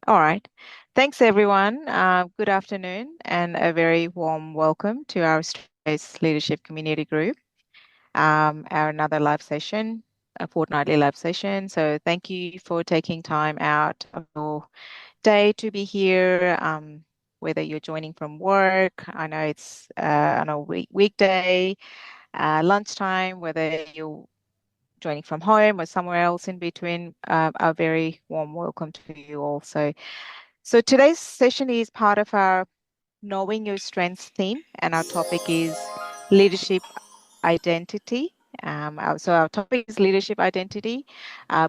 All right. Thanks, everyone. Good afternoon, and a very warm welcome to our Stress Leadership Community Group, our another live session, a fortnightly live session. So, thank you for taking time out of your day to be here. Whether you're joining from work, I know it's on a weekday, lunchtime, whether you're joining from home or somewhere else in between, a very warm welcome to you all. So today's session is part of our Knowing Your Strengths theme, and our topic is leadership identity. So our topic is leadership identity,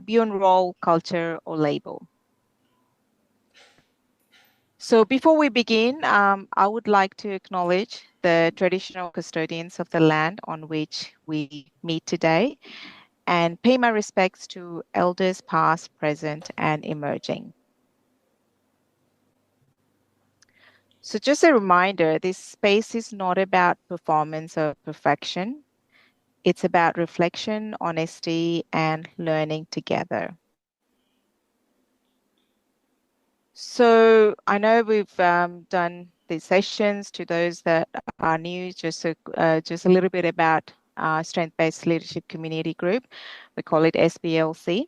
beyond role, culture, or label. So before we begin, I would like to acknowledge the traditional custodians of the land on which we meet today and pay my respects to elders past, present, and emerging. So just a reminder, this space is not about performance or perfection. It's about reflection, honesty, and learning together. So I know we've done these sessions to those that are new, just a little bit about Strength-Based Leadership Community Group. We call it SBLC.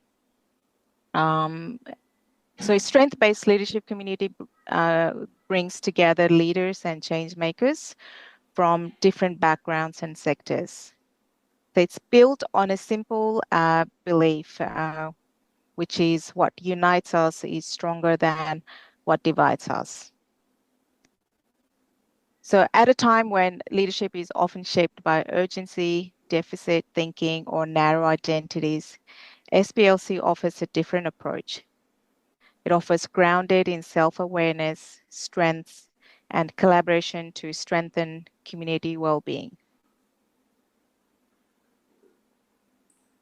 So Strength-Based Leadership Community brings together leaders and change makers from different backgrounds and sectors. So it's built on a simple belief, which is what unites us is stronger than what divides us. So at a time when leadership is often shaped by urgency, deficit thinking, or narrow identities, SPLC offers a different approach. It offers grounded in self-awareness, strengths, and collaboration to strengthen community well-being.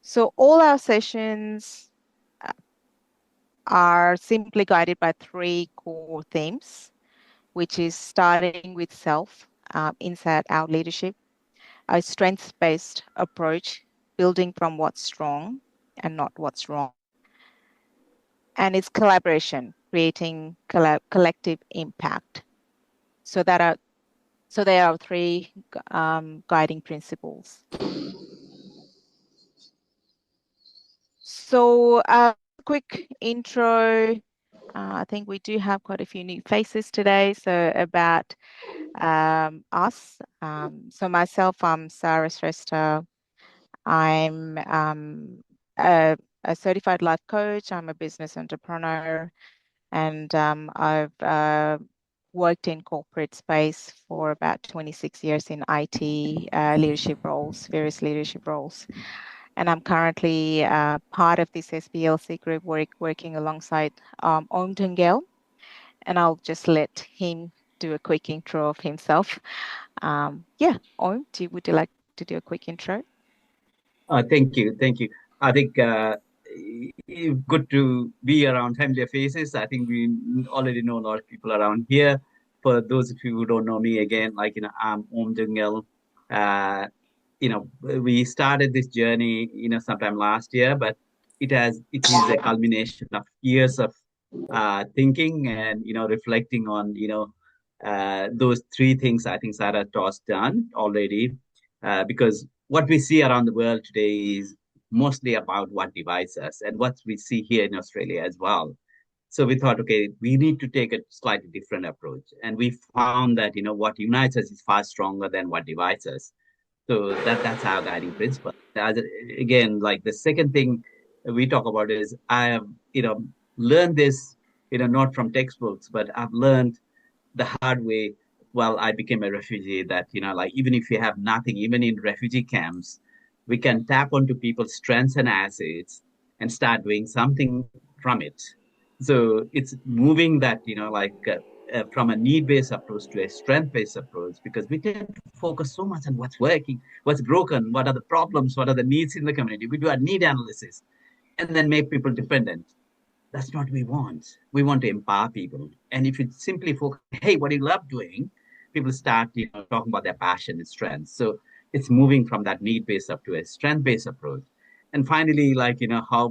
So all our sessions are simply guided by three core themes, which is starting with self, inside out leadership, a strengths-based approach, building from what's strong and not what's wrong, and it's collaboration, creating collective impact. So that are so there are three guiding principles. So quick intro. I think we do have quite a few new faces today. So about us. So myself, I'm Sara Shrestha. I'm a certified life coach. I'm a business entrepreneur, and I've worked in corporate space for about 26 years in IT leadership roles, various leadership roles. And I'm currently part of this SBLC group working alongside Dhungel, and I'll just let him do a quick intro of himself. Yeah, would you like to do a quick intro? Thank you. Thank you. I think good to be around familiar faces. I think we already know a lot of people around here. For those of you who don't know me again, I'm Dhungel. Uh, we started this journey, sometime last year, but it is a culmination of years of thinking and, reflecting on, those three things I think Sarah tossed down already. Because what we see around the world today is mostly about what divides us and what we see here in Australia as well. So we thought, okay, we need to take a slightly different approach. And we found that, what unites us is far stronger than what divides us. So that's our guiding principle. Again, like the second thing we talk about is I have, learned this, not from textbooks, but I've learned the hard way while I became a refugee that, like even if you have nothing, even in refugee camps, we can tap onto people's strengths and assets and start doing something from it. So it's moving that, from a need-based approach to a strength-based approach because we tend to focus so much on what's working, what's broken, what are the problems, what are the needs in the community. We do a need analysis and then make people dependent. That's not what we want. We want to empower people. And if you simply focus, hey, what do you love doing? People start, talking about their passion and strengths. So it's moving from that need-based up to a strength-based approach. And finally, how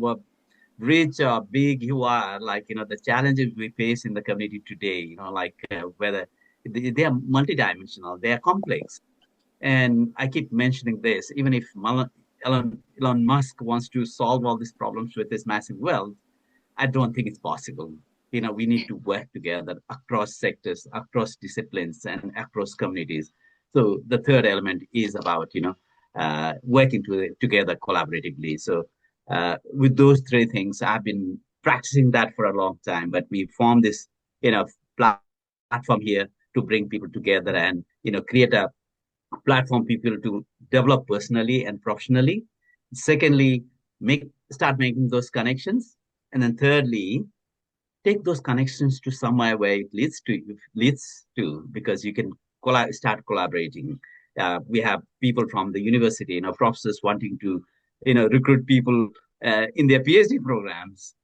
rich or big you are, like, the challenges we face in the community today, like whether they are multidimensional, they are complex. And I keep mentioning this, even if Elon Musk wants to solve all these problems with his massive wealth, I don't think it's possible. We need to work together across sectors, across disciplines, and across communities. So the third element is about, working together collaboratively. So with those three things, I've been practicing that for a long time. But we formed this, platform here to bring people together and, create a platform people to develop personally and professionally. Secondly, start making those connections. And then thirdly, take those connections to somewhere where it leads to, because you can start collaborating. We have people from the university, professors wanting to recruit people in their PhD programs.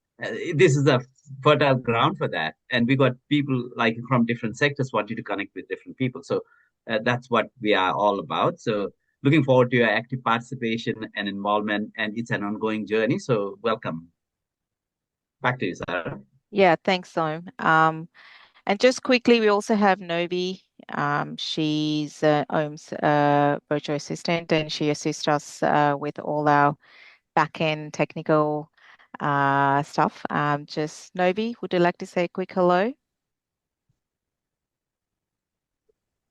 This is a fertile ground for that, and we got people like from different sectors wanting to connect with different people. So that's what we are all about. So looking forward to your active participation and involvement, and it's an ongoing journey. So welcome. Back to you, Sarah. Yeah, thanks, Som. And just quickly, we also have Novi. She's Om's virtual assistant, and she assists us with all our back-end technical stuff. Just Novi, would you like to say a quick hello?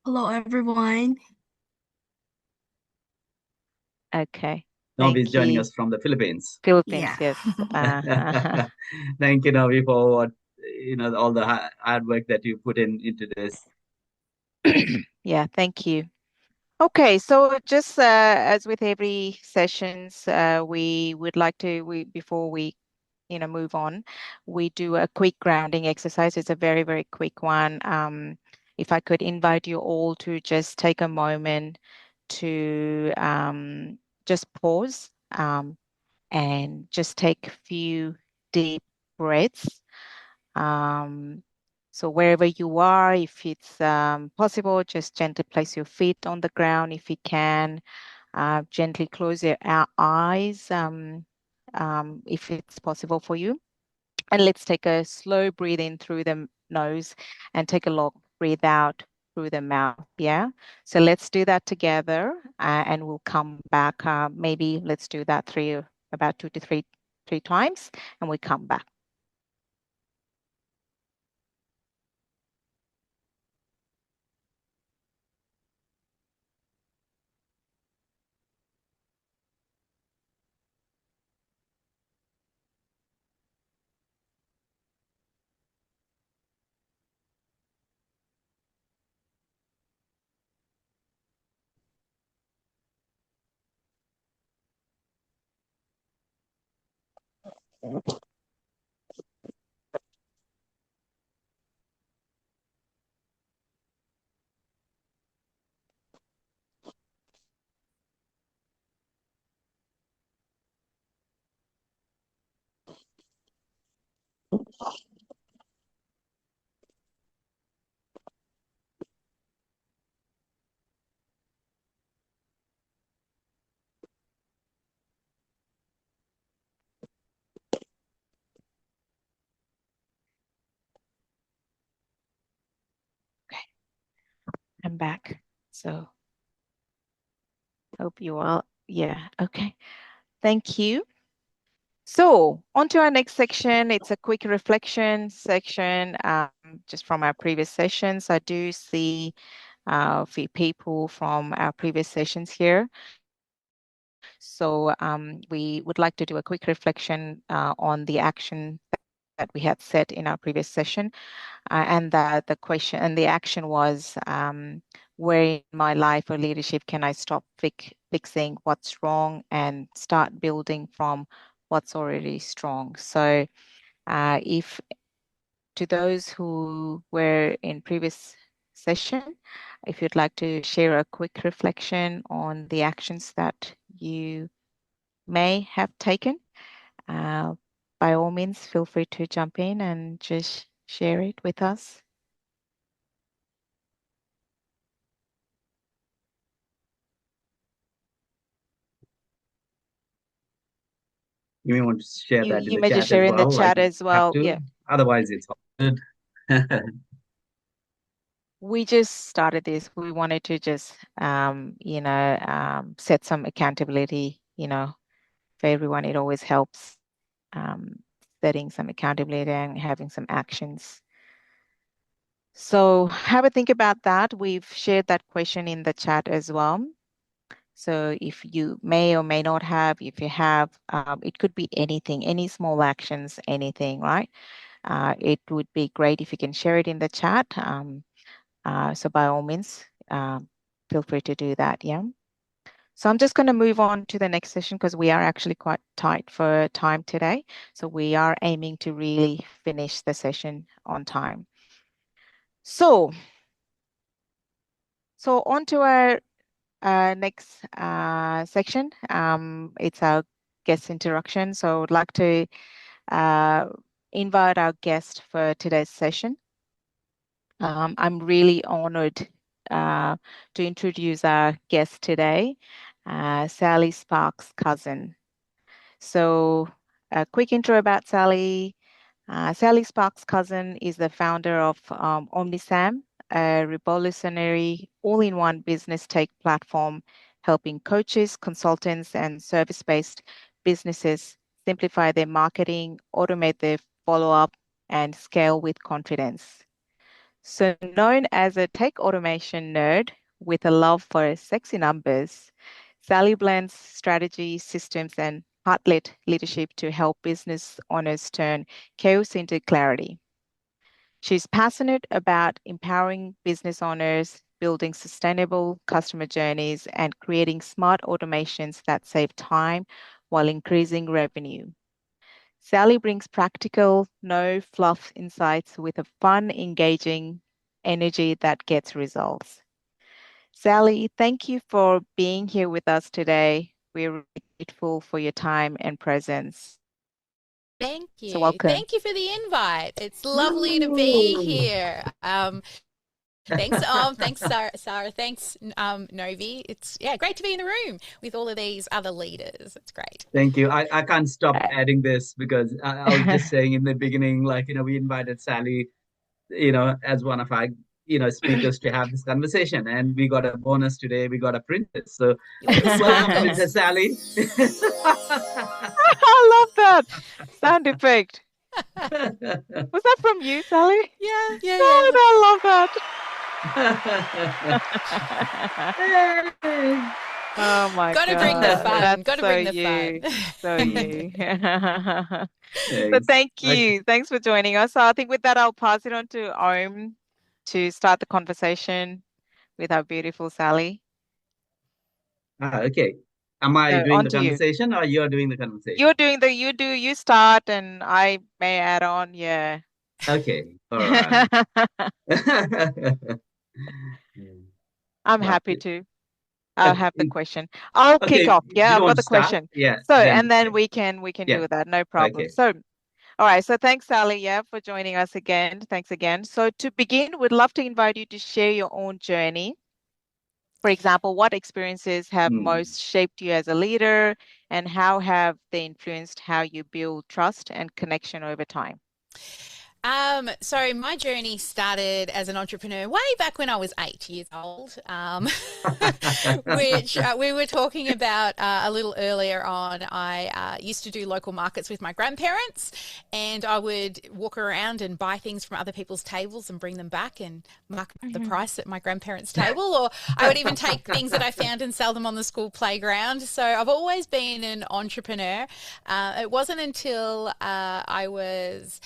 Hello, everyone. Okay, Novi is thank joining you. us from the Philippines. Philippines, Yeah. yes. Thank you, Novi, for all the hard work that you put into this. Yeah, thank you. Okay, so just as with every sessions, we would like to before we move on, we do a quick grounding exercise. It's a very, very quick one. If I could invite you all to just take a moment to just pause and just take a few deep breaths. Um, so wherever you are, if it's possible, just gently place your feet on the ground if you can. Gently close your eyes if it's possible for you. And let's take a slow breathe in through the nose and take a long breathe out through the mouth. Yeah. So let's do that together and we'll come back. Maybe let's do that about two to three times and we come back. Okay, I'm back. So hope you all, yeah, okay. Thank you. So on to our next section. It's a quick reflection section just from our previous sessions. I do see a few people from our previous sessions here. So we would like to do a quick reflection on the action that we had set in our previous session. And the question and the action was, where in my life or leadership can I stop fixing what's wrong and start building from what's already strong? So if to those who were in previous session, if you'd like to share a quick reflection on the actions that you may have taken, uh, by all means, feel free to jump in and just share it with us. You may want to share that in You the may just chat as share in the well. I chat don't as have well. to. Yeah. Otherwise, it's all good. We just started this. We wanted to just, set some accountability, for everyone. It always helps um, setting some accountability and having some actions. So have a think about that. We've shared that question in the chat as well. So if you may or may not have, if you have, it could be anything, any small actions, anything, right? It would be great if you can share it in the chat. So by all means, feel free to do that. Yeah. So I'm just going to move on to the next session because we are actually quite tight for time today. So we are aiming to really finish the session on time. So on to our next section. It's our guest interaction. So I'd like to uh, invite our guest for today's session. I'm really honored to introduce our guest today, Sally Sparks' cousin. So a quick intro about Sally. Sally Sparks' cousin is the founder of OmniSAM, a revolutionary all-in-one business tech platform helping coaches, consultants, and service-based businesses simplify their marketing, automate their follow-up, and scale with confidence. So known as a tech automation nerd with a love for sexy numbers, Sally blends strategy, systems, and heart-led leadership to help business owners turn chaos into clarity. She's passionate about empowering business owners, building sustainable customer journeys, and creating smart automations that save time while increasing revenue. Sally brings practical, no fluff insights with a fun, engaging energy that gets results. Sally, thank you for being here with us today. We're really grateful for your time and presence. Thank So you. welcome. Thank you for the invite. It's lovely to be here. Thanks, thanks, Sarah. Thanks, Novi. It's great to be in the room with all of these other leaders. It's great. Thank you. I can't stop adding this because I was just saying in the beginning, like, we invited Sally, as one of our, speakers to have this conversation. And we got a bonus today. We got a princess. So welcome, Princess Sally. I love that sound effect. Was that from you, Sally? Yeah. Oh, I love that. Oh my God. Gotta bring the fun. That's Gotta bring the fun. So you. So Thanks. thank you. Okay. Thanks for joining us. So I think with that, I'll pass it on to Om to start the conversation with our beautiful Sally. Okay. Am I So doing on the to you. conversation or you're doing the conversation? You're doing you start and I may add on. Yeah. Okay. All right. I'm happy Okay. to. I'll have the Okay. question. I'll kick Okay. off. Yeah, You I've don't got want to the start? question. Yeah. So, and Then, then yeah. we can Yeah. do that. No problem. Okay. So, all right. So thanks, Sally, yeah, for joining us again. Thanks again. So to begin, we'd love to invite you to share your own journey. For example, what experiences have most shaped you as a leader and how have they influenced how you build trust and connection over time? So my journey started as an entrepreneur way back when I was 8 years old, which we were talking about a little earlier on. I used to do local markets with my grandparents, and I would walk around and buy things from other people's tables and bring them back and mark the price at my grandparents' table, or I would even take things that I found and sell them on the school playground. So I've always been an entrepreneur. It wasn't until I was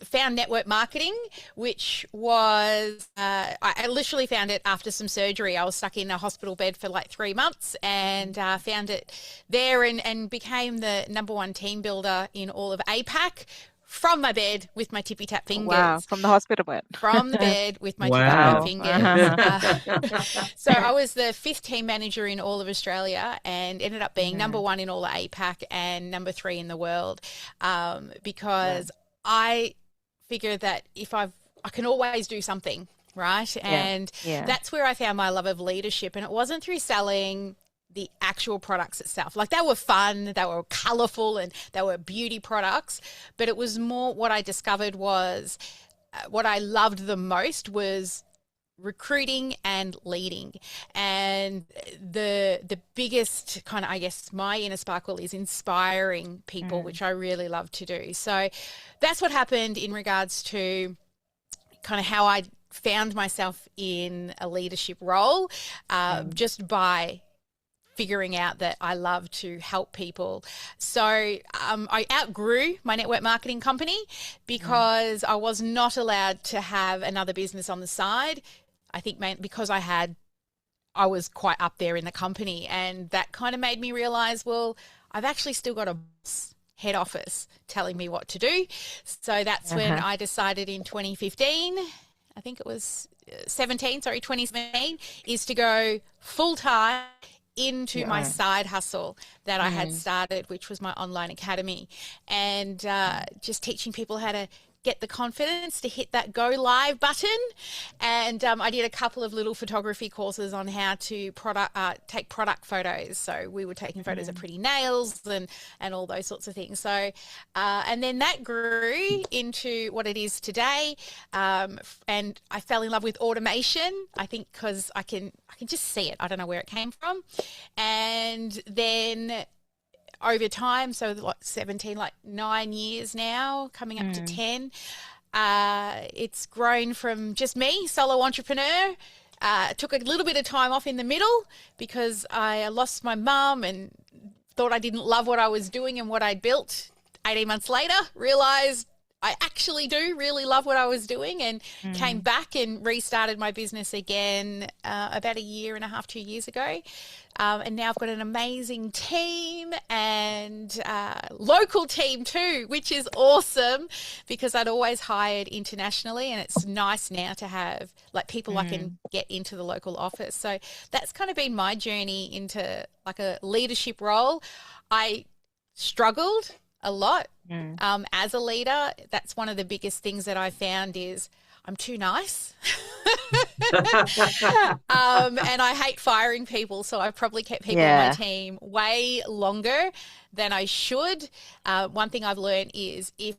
found network marketing, which was, I literally found it after some surgery. I was stuck in a hospital bed for like 3 months and found it there and became the #1 team builder in all of APAC from my bed with my tippy tap fingers. Wow, from the hospital bed. From the bed with my tippy tap fingers. So I was the 5th team manager in all of Australia and ended up being #1 in all of APAC and #3 in the world because I figure that if I can always do something, right? And that's where I found my love of leadership. And it wasn't through selling the actual products itself. Like, they were fun, they were colorful, and they were beauty products, but it was more, what I discovered was what I loved the most was recruiting and leading. And the biggest kind of, I guess, my inner sparkle is inspiring people, which I really love to do. So that's what happened in regards to kind of how I found myself in a leadership role, just by figuring out that I love to help people. So I outgrew my network marketing company because I was not allowed to have another business on the side. I think because I was quite up there in the company, and that kind of made me realize, well, I've actually still got a head office telling me what to do. So that's when I decided in 2015, I think it was 2017, is to go full time into my side hustle that I had started, which was my online academy, and just teaching people how to get the confidence to hit that go live button. And I did a couple of little photography courses on how to take product photos. So we were taking photos of pretty nails and all those sorts of things. So and then that grew into what it is today. And I fell in love with automation, I think, because I can just see it. I don't know where it came from. And then over time, so like 9 years now, coming up to 10, it's grown from just me, solo entrepreneur. Took a little bit of time off in the middle because I lost my mum and thought I didn't love what I was doing and what I'd built. 18 months later, realised I actually do really love what I was doing, and came back and restarted my business again about 1.5 to 2 years ago. And now I've got an amazing team, and local team too, which is awesome because I'd always hired internationally, and it's nice now to have like people I can get into the local office. So that's kind of been my journey into like a leadership role. I struggled a lot as a leader. That's one of the biggest things that I found is I'm too nice. And I hate firing people. So I've probably kept people on my team way longer than I should. One thing I've learned is if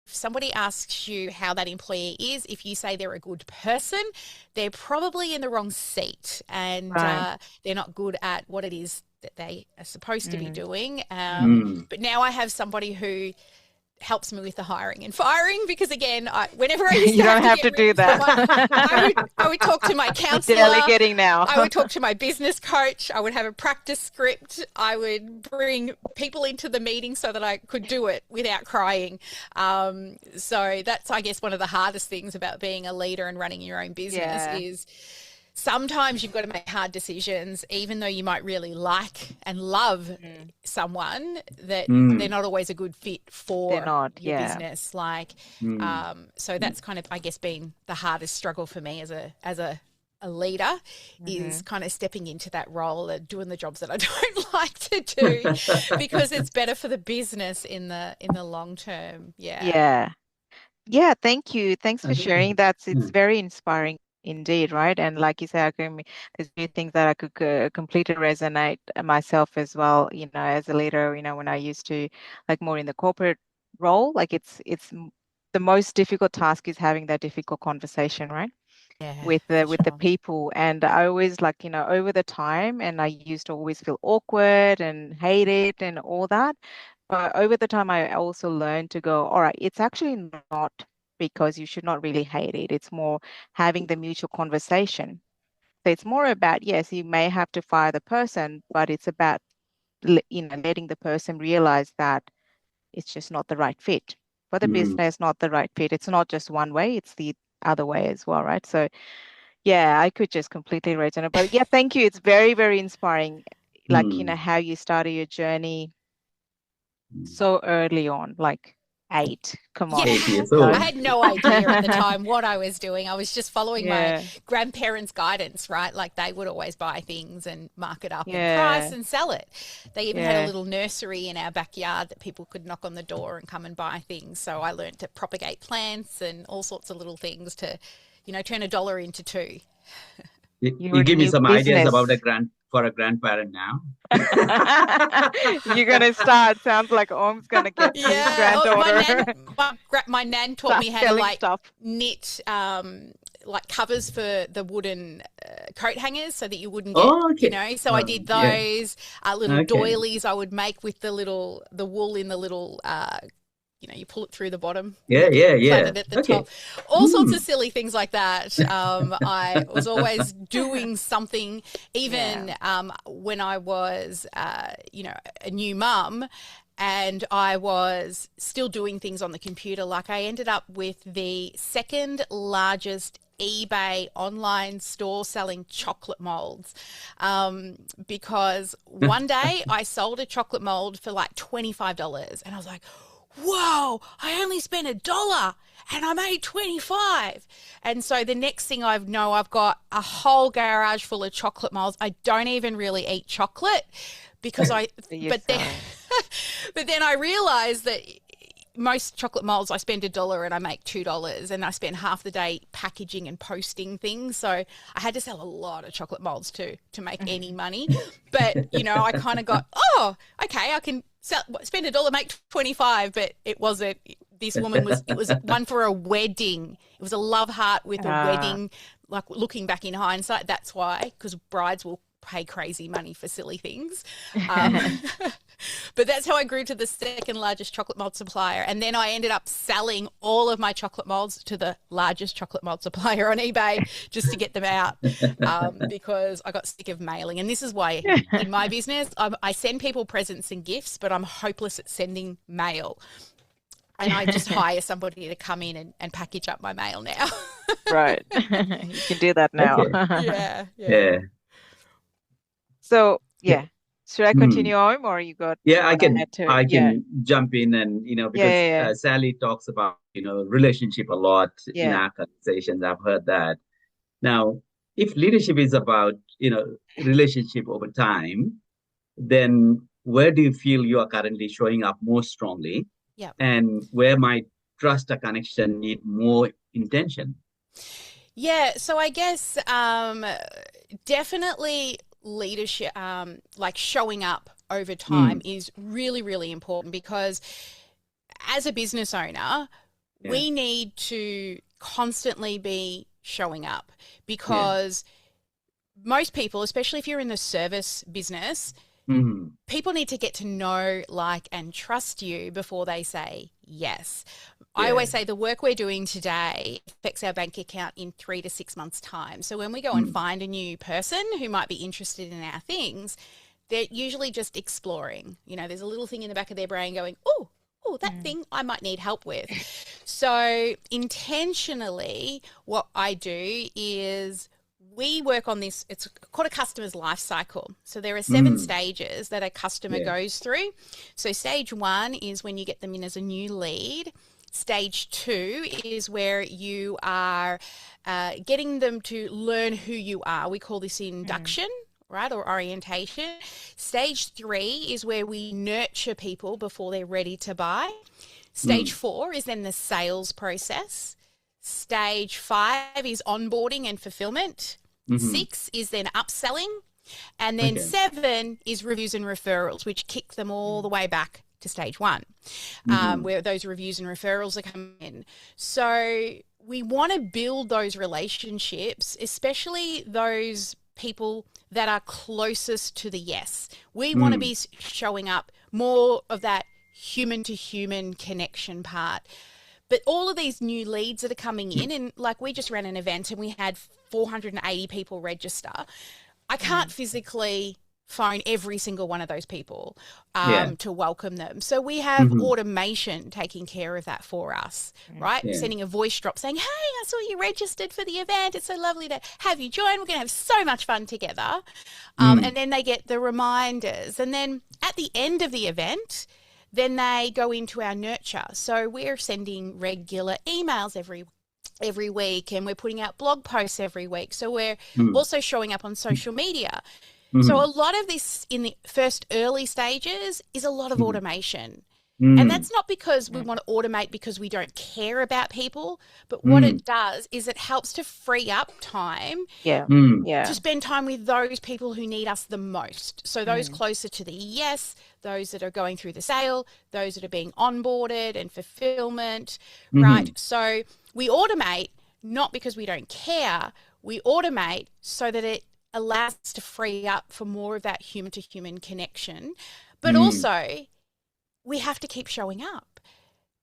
somebody asks you how that employee is, if you say they're a good person, they're probably in the wrong seat, and they're not good at what it is that they are supposed to be doing. But now I have somebody who helps me with the hiring and firing, because again, whenever I used to you don't have to do that. I would talk to my counselor. Delegating now. I would talk to my business coach. I would have a practice script. I would bring people into the meeting so that I could do it without crying. So that's, I guess, one of the hardest things about being a leader and running your own business is sometimes you've got to make hard decisions, even though you might really like and love someone, that they're not always a good fit for your business. Like, so that's kind of, I guess, been the hardest struggle for me as a leader, is kind of stepping into that role and doing the jobs that I don't like to do because it's better for the business in the long term. Yeah. Thank you. Thanks for sharing that. It's very inspiring indeed, right? And like you said, there's few things that I could completely resonate myself as well, as a leader, when I used to, like, more in the corporate role, like it's the most difficult task is having that difficult conversation, right? With the people. And I always, like, over the time, and I used to always feel awkward and hate it and all that. But over the time, I also learned to go, all right, it's actually not because you should not really hate it. It's more having the mutual conversation. So it's more about, yes, you may have to fire the person, but it's about, letting the person realize that it's just not the right fit for the business, not the right fit. It's not just one way, it's the other way as well, right? So yeah, I could just completely resonate. But yeah, thank you. It's very, very inspiring, like, how you started your journey so early on, like 8. Come on. 8 years old. I had no idea at the time what I was doing. I was just following my grandparents' guidance, right? Like, they would always buy things and mark it up in price and sell it. They even had a little nursery in our backyard that people could knock on the door and come and buy things. So I learned to propagate plants and all sorts of little things to, turn $1 into 2. You give me some ideas about the for a grandparent now. You're gonna start. Sounds like Om's gonna get his Yeah, granddaughter. my nan taught Start me how to selling like stuff. knit like covers for the wooden coat hangers so that you wouldn't get, Oh, okay. you know. So I did Yeah. those little Okay. doilies I would make with the wool in the little you know, you pull it through the bottom. Yeah. Planted at the Okay. top. All sorts of silly things like that. I was always doing something, even when I was, you know, a new mum, and I was still doing things on the computer. Like I ended up with the second largest eBay online store selling chocolate molds, because one day I sold a chocolate mold for like $25, and I was like, whoa, I only spent $1 and I made 25. And so the next thing I know, I've got a whole garage full of chocolate molds. I don't even really eat chocolate because but then I realized that most chocolate molds I spend $1 and I make $2, and I spend half the day packaging and posting things. So I had to sell a lot of chocolate molds to make any money. But, you know, I kind of got, oh, okay, I can spend $1, make 25, but it wasn't. This woman it was one for a wedding. It was a love heart with a wedding. Like looking back in hindsight, that's why, because brides will pay crazy money for silly things. But that's how I grew to the second largest chocolate mold supplier. And then I ended up selling all of my chocolate molds to the largest chocolate mold supplier on eBay just to get them out, because I got sick of mailing. And this is why in my business, I send people presents and gifts, but I'm hopeless at sending mail. And I just hire somebody to come in and package up my mail now. Right. You can do that now. Okay. Yeah. So, should I continue, Om, or you got Yeah, I to can jump in, and, you know, because Sally talks about, you know, relationship a lot in our conversations. I've heard that. Now, if leadership is about, you know, relationship over time, then where do you feel you are currently showing up more strongly? Yeah. And where might trust or connection need more intention? Yeah, so I guess definitely leadership, like showing up over time is really, really important, because as a business owner, we need to constantly be showing up, because most people, especially if you're in the service business, people need to get to know, like, and trust you before they say yes. I always say the work we're doing today affects our bank account in 3 to 6 months' time. So when we go and find a new person who might be interested in our things, they're usually just exploring. You know, there's a little thing in the back of their brain going, oh, that thing I might need help with. So intentionally, what I do is we work on this. It's called a customer's life cycle. So there are 7 stages that a customer goes through. So stage 1 is when you get them in as a new lead. Stage 2 is where you are getting them to learn who you are. We call this induction, right, or orientation. Stage 3 is where we nurture people before they're ready to buy. Stage 4 is then the sales process. Stage 5 is onboarding and fulfillment. 6 is then upselling. And then 7 is reviews and referrals, which kick them all the way back to stage 1, where those reviews and referrals are coming in. So we want to build those relationships, especially those people that are closest to the yes. We want to be showing up more of that human to human connection part. But all of these new leads that are coming in, and like we just ran an event and we had 480 people register. I can't physically phone every single one of those people to welcome them. So we have automation taking care of that for us, right? Sending a voice drop saying, hey, I saw you registered for the event. It's so lovely to have you join. We're going to have so much fun together. And then they get the reminders. And then at the end of the event, then they go into our nurture. So we're sending regular emails every week, and we're putting out blog posts every week. So we're also showing up on social media. So a lot of this in the first early stages is a lot of automation. And that's not because we want to automate because we don't care about people, but what it does is it helps to free up time to spend time with those people who need us the most. So those closer to the yes, those that are going through the sale, those that are being onboarded and fulfillment, right? So we automate not because we don't care, we automate so that it allows us to free up for more of that human-to-human connection. But also, we have to keep showing up,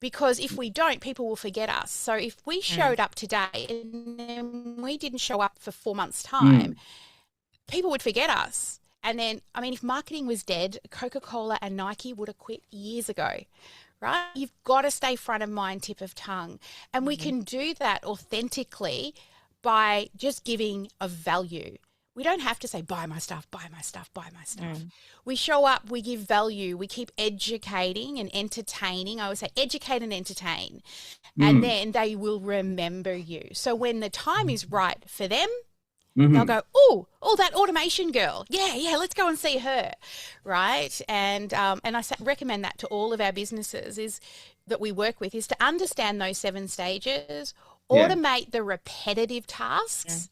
because if we don't, people will forget us. So if we showed up today and then we didn't show up for 4 months' time, people would forget us. And then, I mean, if marketing was dead, Coca-Cola and Nike would have quit years ago, right? You've got to stay front of mind, tip of tongue. And we can do that authentically by just giving a value. We don't have to say, buy my stuff, buy my stuff, buy my stuff. We show up, we give value, we keep educating and entertaining. I would say educate and entertain. And then they will remember you. So when the time is right for them, they'll go, oh, that automation girl. Yeah, let's go and see her, right? And I recommend that to all of our businesses is that we work with is to understand those 7 stages, automate the repetitive tasks.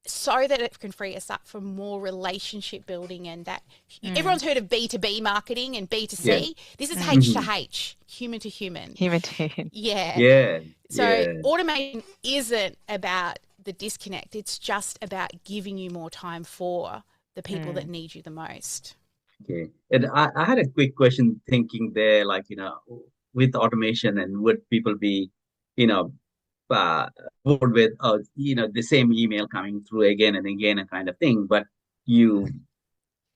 So that it can free us up for more relationship building and that everyone's heard of B2B marketing and B2C. This is H to H, human to human. Human to human. So automation isn't about the disconnect. It's just about giving you more time for the people that need you the most. Okay. And I had a quick question thinking there, like, with automation and would people be, bored with, the same email coming through again and again, a kind of thing. But you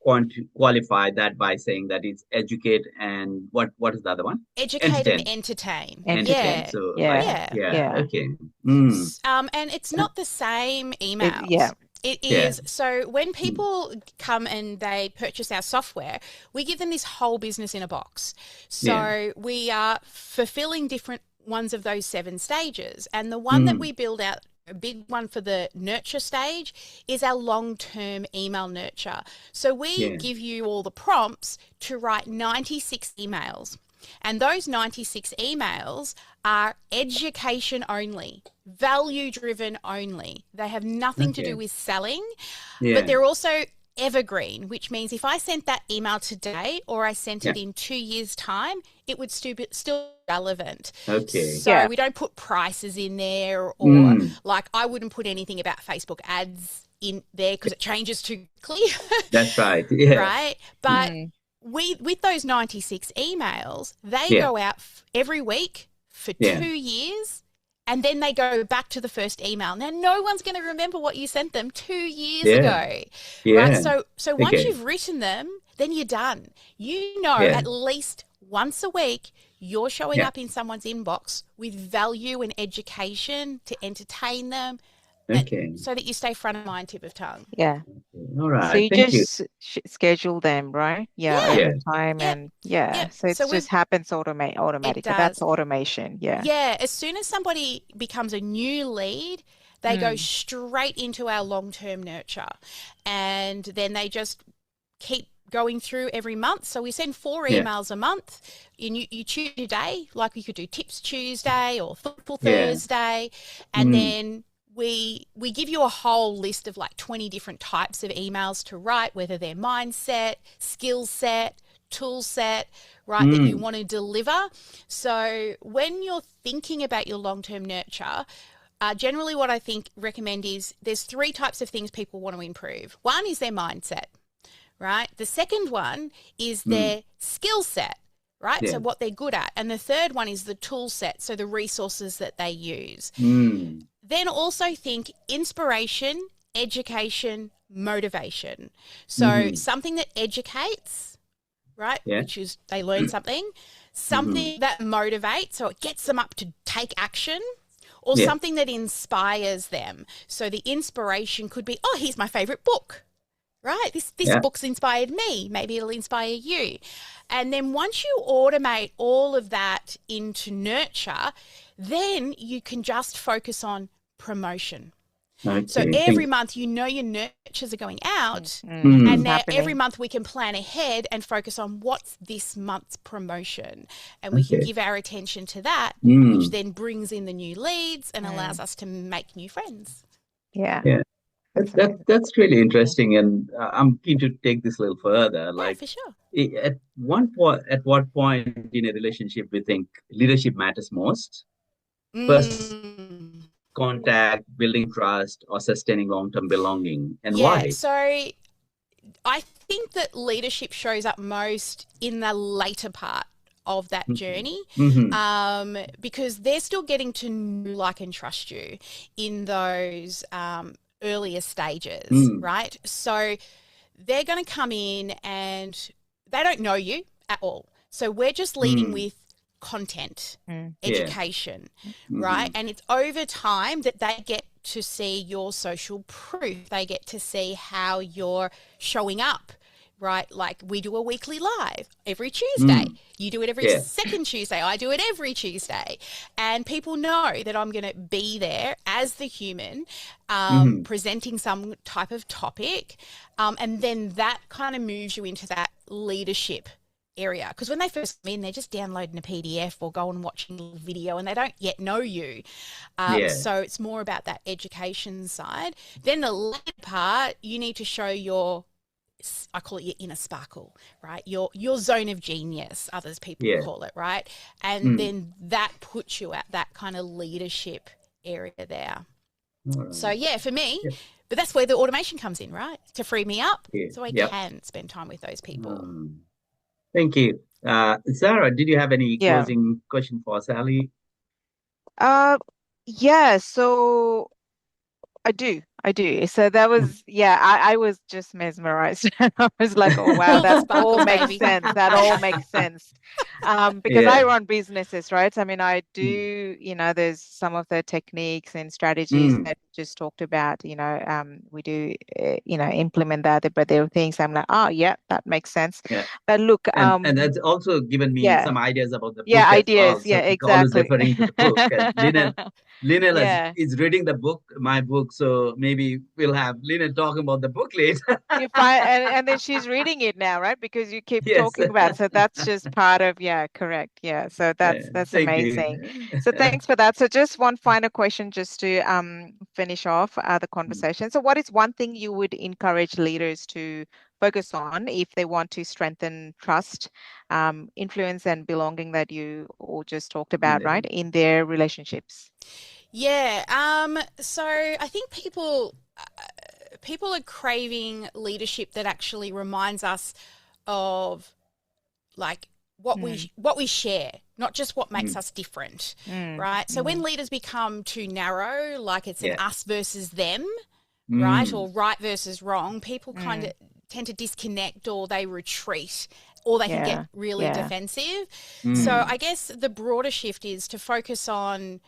want to qualify that by saying that it's educate and what is the other one? Educate and entertain. Entertain. So okay. And it's not the same emails. It is. So when people come and they purchase our software, we give them this whole business in a box. So we are fulfilling different ones of those 7 stages. And the one that we build out, a big one for the nurture stage, is our long-term email nurture. So we give you all the prompts to write 96 emails. And those 96 emails are education only, value-driven only. They have nothing to do with selling, but they're also evergreen, which means if I sent that email today or I sent it in 2 years' time, it would still be relevant. So we don't put prices in there or like I wouldn't put anything about Facebook ads in there because it changes too quickly. That's right. Right? But with those 96 emails, they go out every week for 2 years. And then they go back to the first email. Now, no one's going to remember what you sent them 2 years ago. Right? So once you've written them, then you're done. You know at least once a week you're showing up in someone's inbox with value and education to entertain them. So that you stay front of mind, tip of tongue. All right. So you just schedule them, right? Over time and So it just happens automatically. That's automation. As soon as somebody becomes a new lead, they go straight into our long-term nurture. And then they just keep going through every month. So we send 4 emails a month. And you choose your day, like you could do Tips Tuesday or Thoughtful Thursday. And then we give you a whole list of like 20 different types of emails to write, whether they're mindset, skill set, tool set, right, that you want to deliver. So when you're thinking about your long-term nurture, generally what I recommend is there's 3 types of things people want to improve. One is their mindset, right? The second one is their skill set, right? So what they're good at. And the third one is the tool set, so the resources that they use. Then also think inspiration, education, motivation. So something that educates, right, which is they learn something, something that motivates, so it gets them up to take action, or something that inspires them. So the inspiration could be, oh, here's my favorite book, right? This book's inspired me. Maybe it'll inspire you. And then once you automate all of that into nurture, then you can just focus on promotion. So Okay. every month, your nurtures are going out, Mm. and now every Happening. month we can plan ahead and focus on what's this month's promotion, and we can Okay. give our attention to that, Mm. which then brings in the new leads and allows us to make new friends. Yeah, Yeah. that's amazing. That's really interesting, and I'm keen to take this a little further. Yeah, Like, for sure. at what point in a relationship we think leadership matters most? First Mm. contact, building trust, or sustaining long-term belonging, and Yeah, why? so I think that leadership shows up most in the later part of that journey, because they're still getting to know, like, and trust you in those earlier stages, right? So they're going to come in and they don't know you at all. So we're just leading with content, education, right? And it's over time that they get to see your social proof. They get to see how you're showing up, right? Like, we do a weekly live every Tuesday. You do it every second Tuesday. I do it every Tuesday. And people know that I'm going to be there as the human, presenting some type of topic. And then that kind of moves you into that leadership area, because when they first come in, they're just downloading a PDF or going and watching a video, and they don't yet know you. So it's more about that education side. Then the later part, you need to show your, I call it your inner sparkle, right? Your zone of genius, others people call it, right? And then that puts you at that kind of leadership area there. So yeah, for me, but that's where the automation comes in, right? To free me up so I can spend time with those people. Thank you. Sarah, did you have any Yeah. closing question for Sally? Yeah, so I do. So that was, I was just mesmerized. I was like, oh wow, All the that all sparkles, makes baby. sense. That all makes sense. Because I run businesses, right? I mean, I do, there's some of the techniques and strategies that you just talked about, we do, implement that, but there are things I'm like, oh yeah, that makes sense. Yeah. But look, And that's also given me some ideas about the book as well. ideas. So Yeah, always exactly. referring to the book. And Lynel Yeah. is reading the book, my book. So maybe we'll have Lynel talking about the book later. You find and then she's reading it now, right? Because you keep Yes. talking about it. So that's just part of, correct. Yeah. So that's Thank amazing. you. So thanks for that. So just one final question just to finish off the conversation. So what is one thing you would encourage leaders to focus on if they want to strengthen trust, influence and belonging that you all just talked about, right, in their relationships? Yeah. So I think people are craving leadership that actually reminds us of, like, what we share, not just what makes us different, right? So when leaders become too narrow, like it's an us versus them, right, or right versus wrong, people kind of tend to disconnect, or they retreat, or they can get really defensive. So I guess the broader shift is to focus on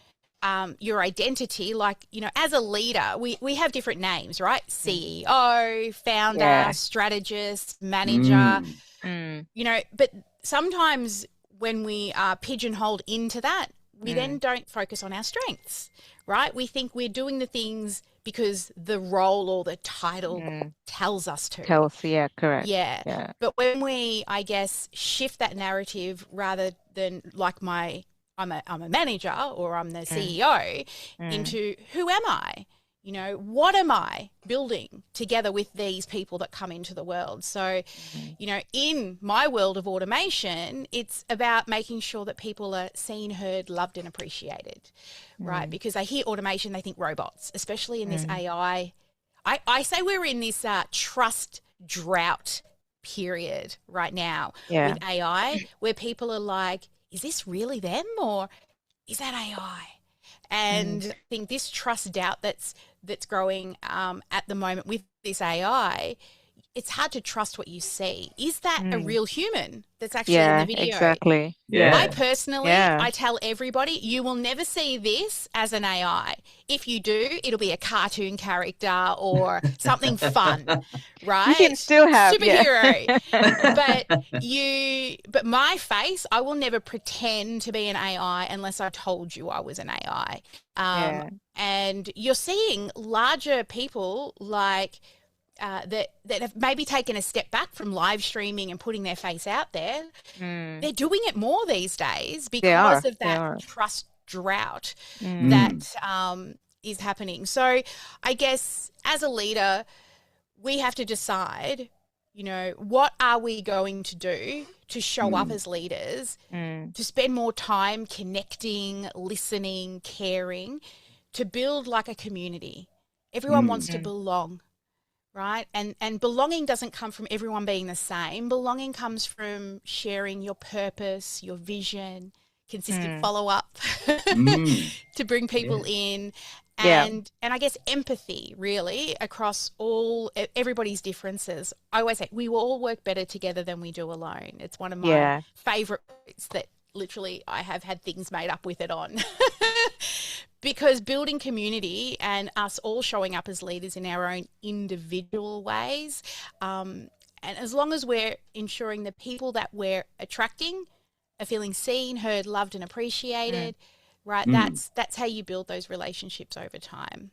your identity. Like, as a leader, we have different names, right? CEO, founder, strategist, manager, but sometimes when we are pigeonholed into that, we then don't focus on our strengths, right? We think we're doing the things because the role or the title tells us to. Correct. Yeah. But when we, I guess, shift that narrative, rather than like I'm a manager or I'm the CEO, into who am I? What am I building together with these people that come into the world? So, in my world of automation, it's about making sure that people are seen, heard, loved, and appreciated, right? Because they hear automation, they think robots, especially in this AI. I say we're in this trust drought period right now with AI, where people are like, is this really them or is that AI? And I think this trust doubt that's growing at the moment with this AI, it's hard to trust what you see. Is that a Mm. real human that's actually in the Yeah, video? exactly. Yeah. I personally, Yeah. I tell everybody, you will never see this as an AI. If you do, it'll be a cartoon character or something fun, right? You can still have, superhero. yeah. But my face, I will never pretend to be an AI unless I told you I was an AI. Yeah. And you're seeing larger people like that have maybe taken a step back from live streaming and putting their face out there. Mm. They're doing it more these days They because are. of They that are. trust drought Mm. that is happening. So I guess as a leader, we have to decide, you know, what are we going to do to show up as leaders, Mm. to spend more time connecting, listening, caring, to build like a community. Everyone wants to Mm. belong, right? And belonging doesn't come from everyone being the same. Belonging comes from sharing your purpose, your vision, consistent Mm. follow-up Mm. to bring people Yeah. in, Yeah. and I guess empathy really across everybody's differences. I always say we will all work better together than we do alone. It's one of my Yeah. favorite quotes that literally I have had things made up with it on. Because building community and us all showing up as leaders in our own individual ways, and as long as we're ensuring the people that we're attracting are feeling seen, heard, loved, and appreciated, right? That's how you build those relationships over time.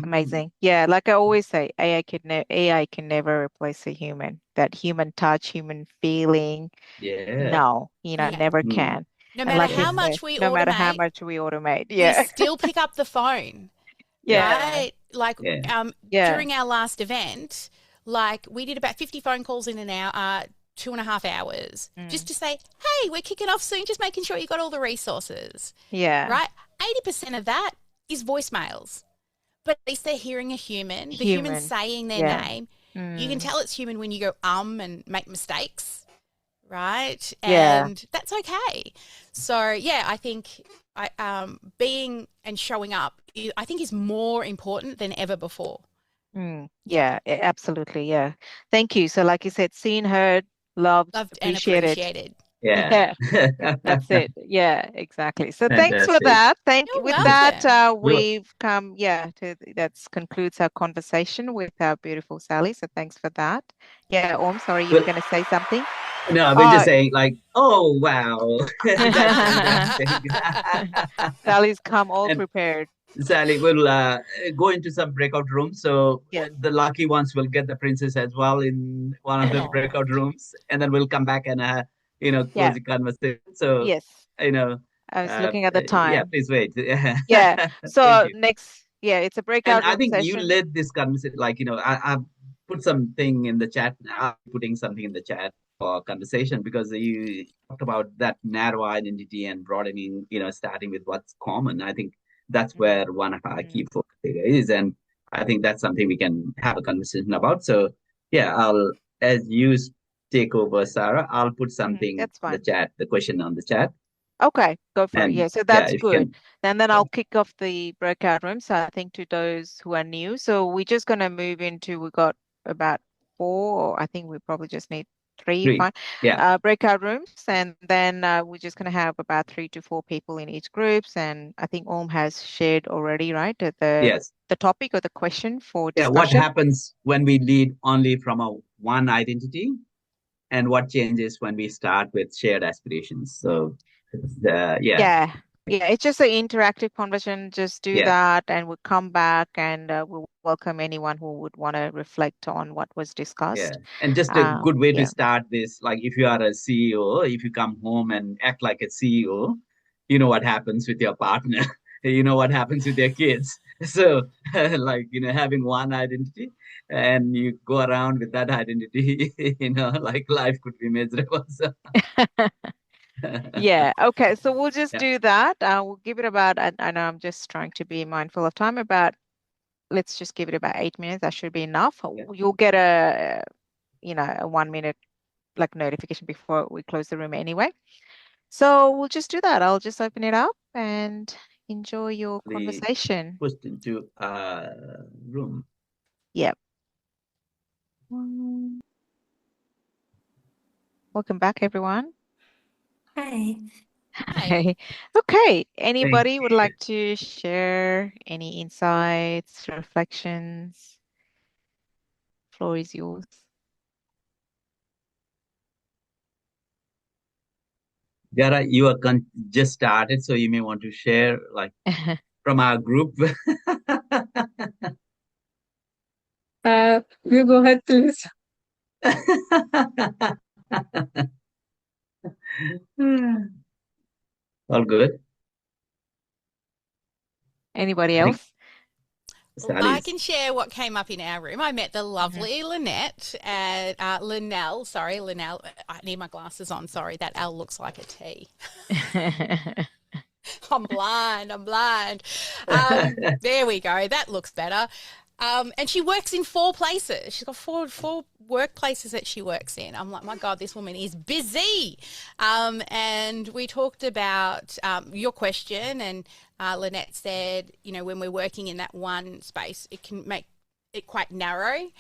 Amazing. Yeah, like I always say, AI can never replace a human. That human touch, human feeling. Yeah. No, Yeah. never can. No And matter like you how said, much we no matter how automate, much we automate. we Yeah. still pick up the phone, Yeah. right? Like Yeah. Yeah. during our last event, like we did about 50 phone calls in an hour, 2.5 hours, just to say, hey, we're kicking off soon, just making sure you got all the resources, Yeah. right? 80% of that is voicemails. But at least they're hearing a human, the human Human. saying their Yeah. name. You can tell it's human when you go and make mistakes, right? Yeah. And that's okay. So yeah, I think being and showing up, I think, is more important than ever before. Yeah, absolutely. Yeah. Thank you. So like you said, seen, heard, loved, Loved and appreciated. appreciated. Yeah. That's it. Yeah, exactly. So thanks for Fantastic. that. You're With that, welcome. we've come, that concludes our conversation with our beautiful Sally. So thanks for that. Yeah, sorry, you were Well, going to say something? no, we're Oh, just saying like, oh wow, that's fantastic. Sally's come all And prepared. Sally will go into some breakout rooms. So Yes. the lucky ones will get the princess as well in one of the Oh, breakout rooms, and then we'll come back and close yeah. the conversation. So Yes. you know, I was looking at the yeah, time. please wait. Yeah. Thank So you. it's a And breakout I room think you session. led this conversation. Like I put something in the chat. I'm putting something in the chat for conversation because you talked about that narrow identity and broadening. Starting with what's common. I think that's Mm, where one of our mm, key focus area is, and I think that's something we can have a conversation about. So yeah, as you take over, Sarah, I'll put something that's in the fine. chat, the question on the chat, Okay, go for it. and Yeah, so yeah, that's if you good. can. And then I'll kick off the breakout room. So I think to those who are new, so we're just going to move into, we got about four, or I think we probably just need three, Great. fine, Yeah. breakout rooms. And then we're just going to have about 3 to 4 people in each groups. And I think has shared already, right, Yes. the topic or the question for Yeah, what discussion. happens when we lead only from a one identity, and what changes when we start with shared aspirations? So, Yeah, it's just an interactive conversation. Just do yeah, that, and we'll come back and we'll welcome anyone who would want to reflect on what was yeah. discussed. And just a good way to Yeah. start this, like if you are a CEO, if you come home and act like a CEO, you know what happens with your partner, you know what happens with your kids. So, like, having one identity and you go around with that identity, like life could be miserable. So, Yeah. Okay. So we'll just yeah, do that. We'll give it about, I know I'm just trying to be mindful of time, let's just give it about 8 minutes. That should be enough. yeah. You'll get a 1 minute like notification before we close the room anyway. So we'll just do that. I'll just open it up and enjoy your The conversation. pushed into a room. Yep. Mm. Welcome back, everyone. Hi. Hi. Okay. Thank Anybody would you. like to share any insights, reflections? Floor is yours. Gara, you are just started, so you may want to share like from our group. You go ahead, please. All good. Anybody I think else? Well, I Sally's. can share what came up in our room. I met the lovely Lynette at Linnell. Sorry, Linnell. I need my glasses on. Sorry, that L looks like a T. I'm blind. I'm blind. There we go. That looks better. And she works in 4 places. She's got four workplaces that she works in. I'm like, my God, this woman is busy. And we talked about your question, and Lynette said, you know, when we're working in that one space, it can make it quite narrow.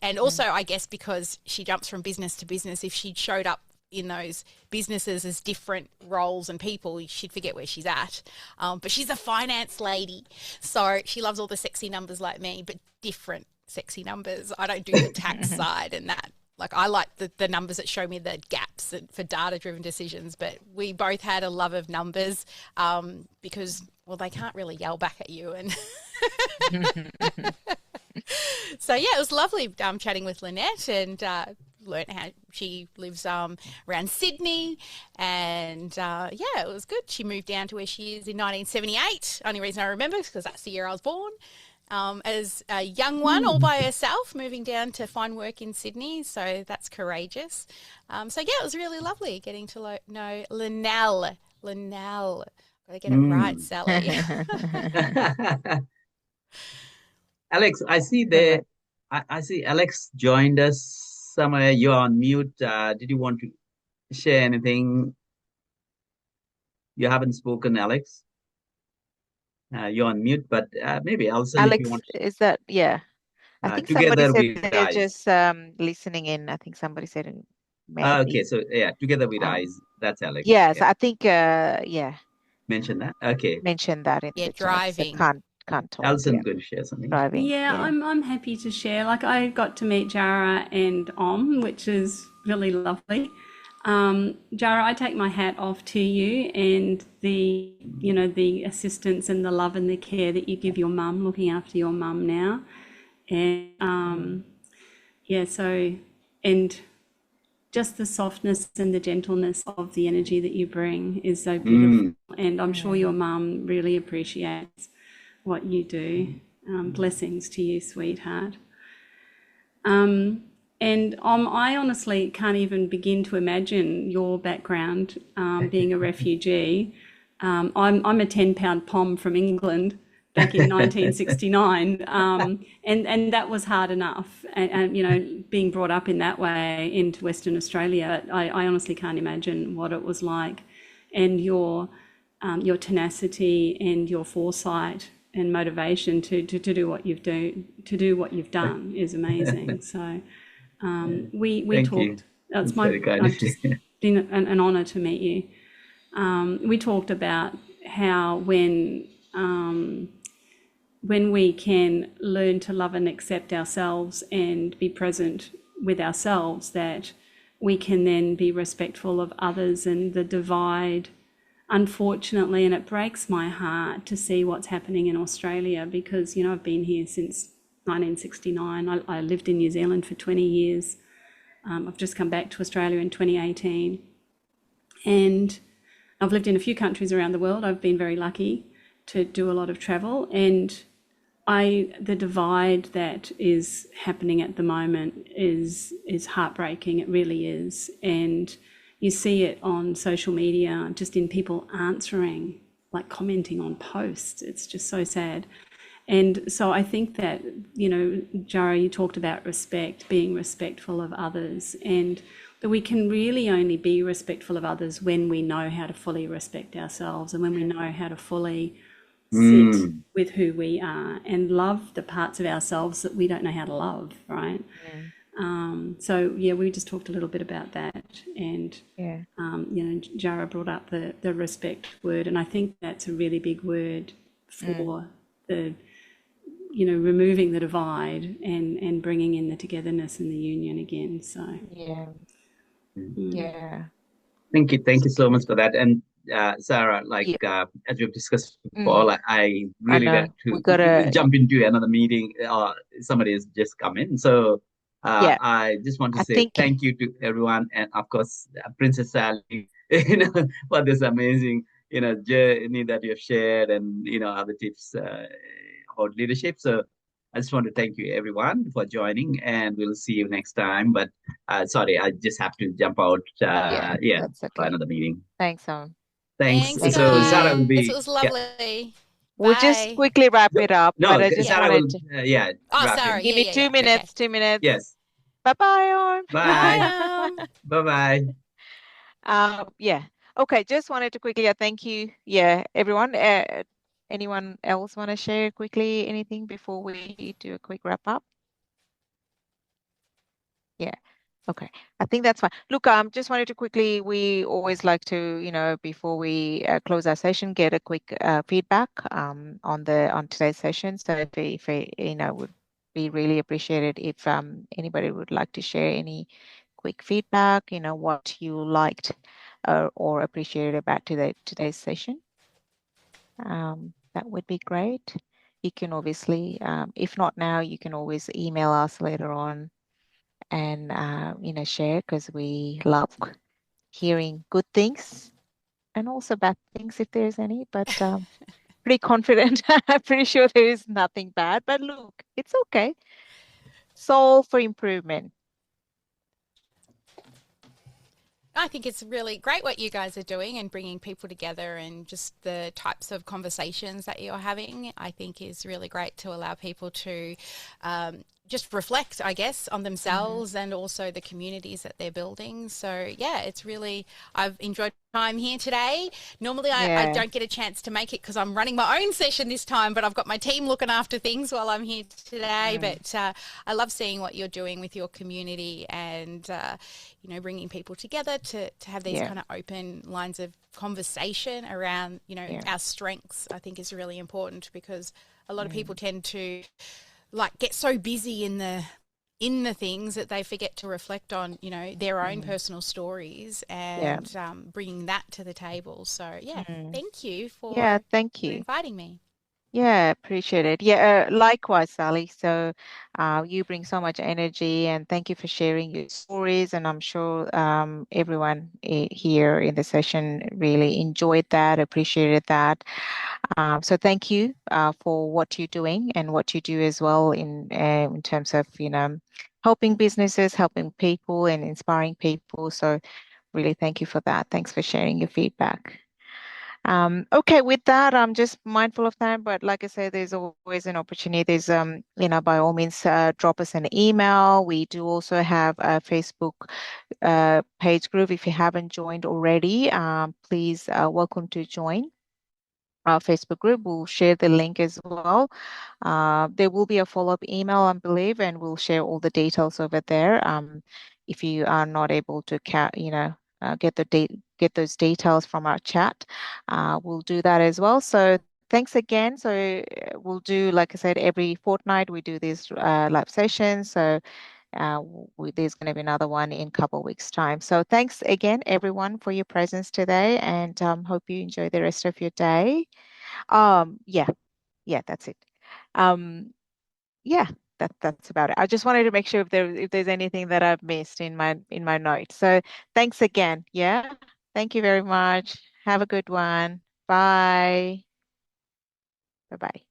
And also, I guess, because she jumps from business to business, if she showed up in those businesses as different roles and people, she'd forget where she's at. But she's a finance lady, so she loves all the sexy numbers like me, but different sexy numbers. I don't do the tax side and that. Like, I like the numbers that show me the gaps for data-driven decisions, but we both had a love of numbers because, well, they can't really yell back at you. And so, yeah, it was lovely chatting with Lynette, and learned how she lives around Sydney, and yeah, it was good. She moved down to where she is in 1978. Only reason I remember is because that's the year I was born. As a young one, all by herself, moving down to find work in Sydney, so that's courageous. So yeah, it was really lovely getting to know Linnell. Linnell, gotta get it right, Sally. Alex, I see there. I see Alex joined us somewhere. You're on mute. Did you want to share anything? You haven't spoken, Alex. You're on mute, but maybe Alison, if you Alex, want, is that, yeah. I think somebody together said we they're rise. just listening in. I think somebody said it may Okay, be. so yeah, together we rise. That's Alex. Yes, Yeah, I think yeah, mention that. Okay, mentioned that in Yeah, the chat. So driving. can't talk. Alison, Yeah, going to share something. driving. Yeah, Yeah. I'm happy to share. Like, I got to meet Jara and which is really lovely. Jara, I take my hat off to you and the assistance and the love and the care that you give your mum, looking after your mum now. And yeah, so, and just the softness and the gentleness of the energy that you bring is so beautiful. And I'm sure your mum really appreciates what you do. Blessings to you, sweetheart. And I honestly can't even begin to imagine your background, being a refugee. I'm a 10-pound pom from England back in 1969, and that was hard enough. And being brought up in that way into Western Australia, I honestly can't imagine what it was like. And your tenacity and your foresight and motivation to do what you've done is amazing. So we Thank you. talked. That's It's very kind I've of you. just been an honour to meet you. We talked about how when we can learn to love and accept ourselves and be present with ourselves, that we can then be respectful of others. And the divide, unfortunately, and it breaks my heart to see what's happening in Australia, because I've been here since 1969. I lived in New Zealand for 20 years. I've just come back to Australia in 2018, and I've lived in a few countries around the world. I've been very lucky to do a lot of travel, and the divide that is happening at the moment is heartbreaking. It really is. And you see it on social media, just in people answering, like commenting on posts. It's just so sad. And so I think that, Jara, you talked about respect, being respectful of others, and that we can really only be respectful of others when we know how to fully respect ourselves, and when we know how to fully sit with who we are and love the parts of ourselves that we don't know how to love, right? So yeah, we just talked a little bit about that, and Yeah. Jara brought up the respect word, and I think that's a really big word for the removing the divide and bringing in the togetherness and the union again. So Yeah. Mm. Yeah. Thank you so much for that. And Sarah, Yeah. as we've discussed before, I I really know. like We to gotta, jump into another meeting. Somebody has just come in, so yeah, I just want to I say think, thank you to everyone, and of course, Princess Sally, for this amazing, journey that you have shared, and other tips about leadership. So I just want to thank you everyone for joining, and we'll see you next time. But sorry, I just have to jump out. yeah, Yeah, that's for okay. another meeting. Thanks, Thanks. Thanks, thank So Sarah you. will guys. It be, was yeah. lovely. We'll just Bye. quickly wrap it up, but No, I just Yeah. Sarah wanted will, to Oh, wrap sorry. in. give Yeah, me yeah, two yeah. Okay. minutes, 2 minutes. Yes. Bye-bye, Bye. on. Bye. Bye bye. Yeah. Okay, just wanted to quickly thank you. Yeah, everyone. Anyone else want to share quickly anything before we do a quick wrap up? Yeah. Okay. I think that's fine. Look, just wanted to quickly, we always like to, before we close our session, get a quick feedback on today's session. So would be really appreciated if anybody would like to share any quick feedback, what you liked or appreciated about today's session. That would be great. You can obviously, if not now, you can always email us later on and share, because we love hearing good things and also bad things if there's any. But pretty confident. I'm pretty sure there is nothing bad. But look, it's okay. Solve for improvement. I think it's really great what you guys are doing and bringing people together, and just the types of conversations that you're having, I think is really great to allow people to just reflect, I guess, on themselves and also the communities that they're building. So, yeah, it's really, I've enjoyed time here today. Normally I Yeah. don't get a chance to make it because I'm running my own session this time, but I've got my team looking after things while I'm here today. But I love seeing what you're doing with your community, and bringing people together to have these kind of open lines of conversation around our strengths. I think is really important, because a lot of people tend to get so busy in the things that they forget to reflect on their own personal stories and bringing that to the table. So thank you for Thank you. inviting me. Yeah, appreciate it. Yeah, likewise, Sally. So you bring so much energy, and thank you for sharing your stories. And I'm sure everyone here in the session really enjoyed that, appreciated that. So thank you for what you're doing and what you do as well in terms of, helping businesses, helping people, and inspiring people. So really thank you for that. Thanks for sharing your feedback. Okay, with that, I'm just mindful of time, but like I said, there's always an opportunity. There's, by all means, drop us an email. We do also have a Facebook page group. If you haven't joined already, please welcome to join our Facebook group. We'll share the link as well. There will be a follow-up email, I believe, and we'll share all the details over there. If you are not able to get those details from our chat, we'll do that as well. So thanks again. So we'll do, like I said, every fortnight we do these live sessions. So there's going to be another one in a couple of weeks' time. So thanks again, everyone, for your presence today, and hope you enjoy the rest of your day. Yeah, that's it. Yeah, that's about it. I just wanted to make sure if there's anything that I've missed in my notes. So thanks again. Yeah, thank you very much. Have a good one. Bye. Bye bye.